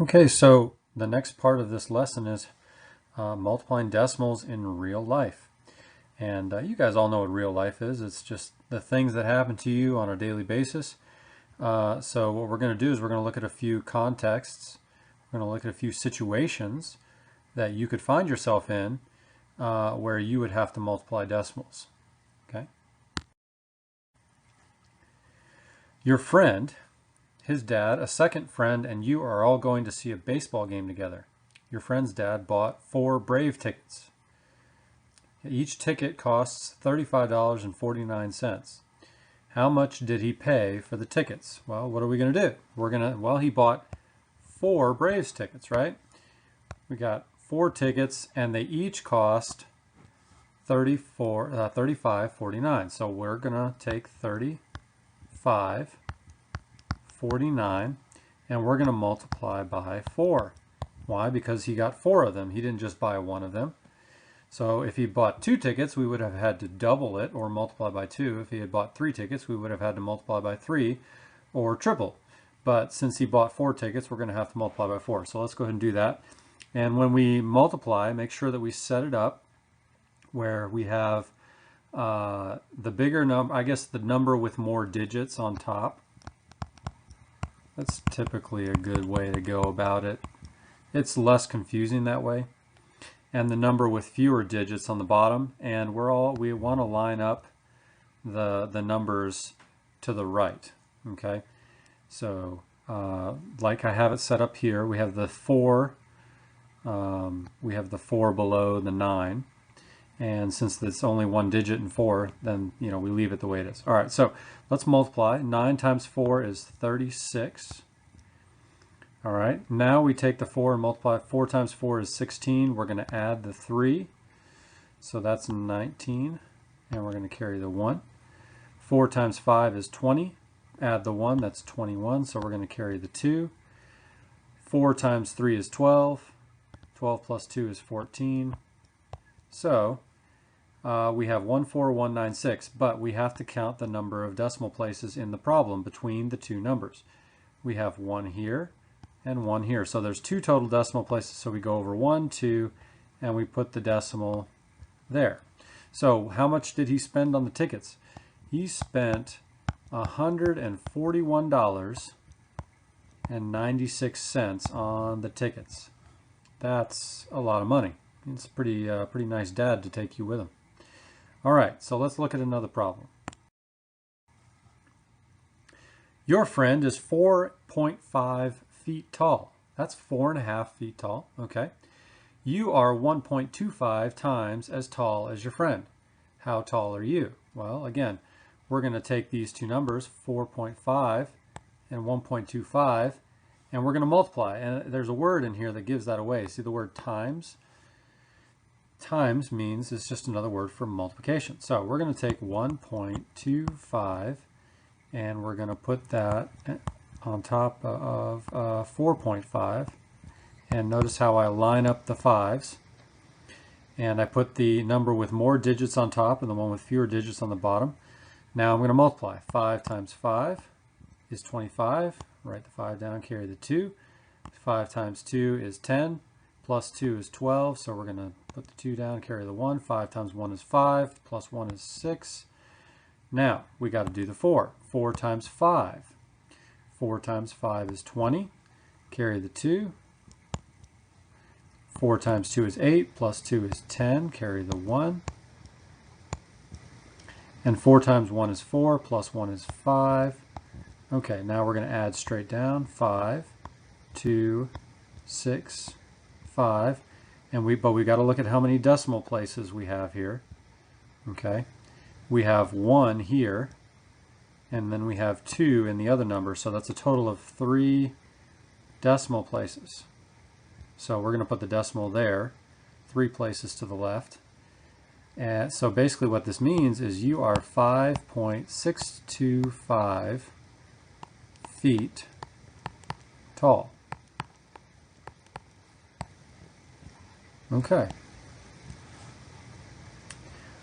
Okay, so the next part of this lesson is multiplying decimals in real life. And you guys all know what real life is. It's just the things that happen to you on a daily basis. So what we're going to do is we're going to look at a few contexts. We're going to look at a few situations that you could find yourself in where you would have to multiply decimals. Okay. Your friend, his dad, a second friend, and you are all going to see a baseball game together. Your friend's dad bought 4 Brave tickets. Each ticket costs $35.49. How much did he pay for the tickets? Well, what are we going to do? Well, he bought 4 Braves tickets, right? We got 4 tickets and they each cost $35.49. So we're going to take $35.49 and we're going to multiply by 4. Why? Because he got 4 of them. He didn't just buy one of them. So if he bought 2 tickets, we would have had to double it or multiply by 2. If he had bought 3 tickets, we would have had to multiply by 3 or triple. But since he bought 4 tickets, we're going to have to multiply by 4. So let's go ahead and do that. And when we multiply, make sure that we set it up where we have the bigger number, I guess the number with more digits on top. That's typically a good way to go about it. It's less confusing that way. And the number with fewer digits on the bottom, and we want to line up the numbers to the right. Okay, so like I have it set up here, we have the 4 below the 9, and since it's only one digit in 4, then we leave it the way it is. All right, so let's multiply. 9 times 4 is 36. All right, now we take the 4 and multiply. 4 times 4 is 16. We're going to add the 3. So that's 19. And we're going to carry the 1. 4 times 5 is 20. Add the 1. That's 21. So we're going to carry the 2. 4 times 3 is 12. 12 plus 2 is 14. So we have 14196. But we have to count the number of decimal places in the problem between the two numbers. We have 1 here and 1 here. So there's 2 total decimal places. So we go over 1, 2, and we put the decimal there. So how much did he spend on the tickets? He spent $141.96 on the tickets. That's a lot of money. It's pretty nice dad to take you with him. All right, so let's look at another problem. Your friend is 4.5 feet tall. That's 4.5 feet tall. Okay. You are 1.25 times as tall as your friend. How tall are you? Well, again, we're going to take these two numbers, 4.5 and 1.25, and we're going to multiply. And there's a word in here that gives that away. See the word times? Times means it's just another word for multiplication. So we're going to take 1.25 and we're going to put that on top of 4.5, and notice how I line up the 5s, and I put the number with more digits on top and the one with fewer digits on the bottom. Now I'm going to multiply. 5 times 5 is 25. Write the 5 down, carry the 2. 5 times 2 is 10, plus 2 is 12, so we're going to put the 2 down, carry the 1. 5 times 1 is 5, plus 1 is 6. Now we got to do the 4. 4 times 5. 4 times 5 is 20. Carry the 2. 4 times 2 is 8, plus 2 is 10. Carry the 1. And 4 times 1 is 4, plus 1 is 5. Okay, now we're going to add straight down. 5, 2, 6, 5. But we got to look at how many decimal places we have here. Okay. We have 1 here, and then we have 2 in the other number, so that's a total of 3 decimal places. So we're going to put the decimal there, 3 places to the left. And so basically what this means is you are 5.625 feet tall. Okay.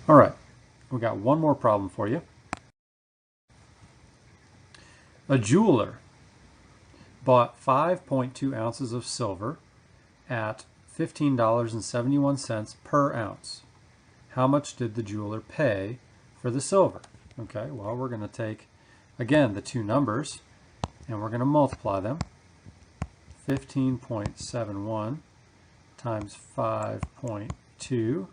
All right. We got one more problem for you. A jeweler bought 5.2 ounces of silver at $15.71 per ounce. How much did the jeweler pay for the silver? Okay, well, we're going to take, again, the two numbers, and we're going to multiply them. 15.71 times 5.2,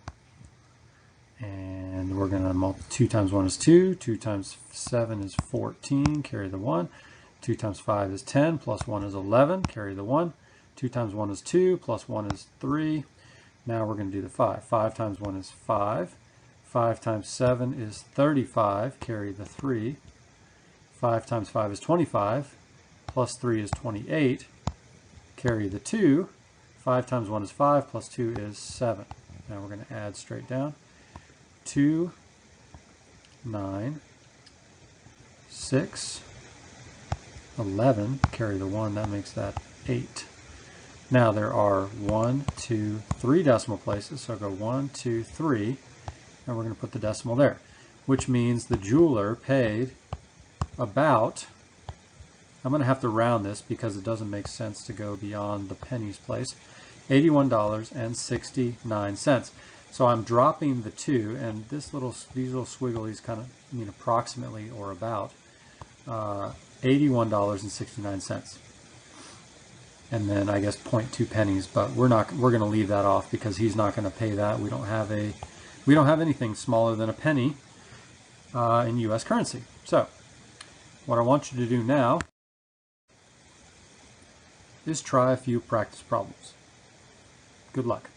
and we're going to multiply. 2 times 1 is 2, 2 times 7 is 14, carry the 1, 2 times 5 is 10, plus 1 is 11, carry the 1, 2 times 1 is 2, plus 1 is 3. Now we're going to do the 5. 5 times 1 is 5. 5 times 7 is 35, carry the 3. 5 times 5 is 25, plus 3 is 28, carry the 2. 5 times 1 is 5, plus 2 is 7. Now we're going to add straight down. 2, 9, 6, 11, carry the 1, that makes that 8. Now there are 1, 2, 3 decimal places, so go 1, 2, 3, and we're going to put the decimal there, which means the jeweler paid about, I'm going to have to round this because it doesn't make sense to go beyond the pennies place, $81.69. So I'm dropping the 2, and these little squigglies kind of mean approximately or about $81.69. And then I guess 0.2 pennies, but we're going to leave that off because he's not going to pay that. We don't have anything smaller than a penny in US currency. So what I want you to do now is try a few practice problems. Good luck.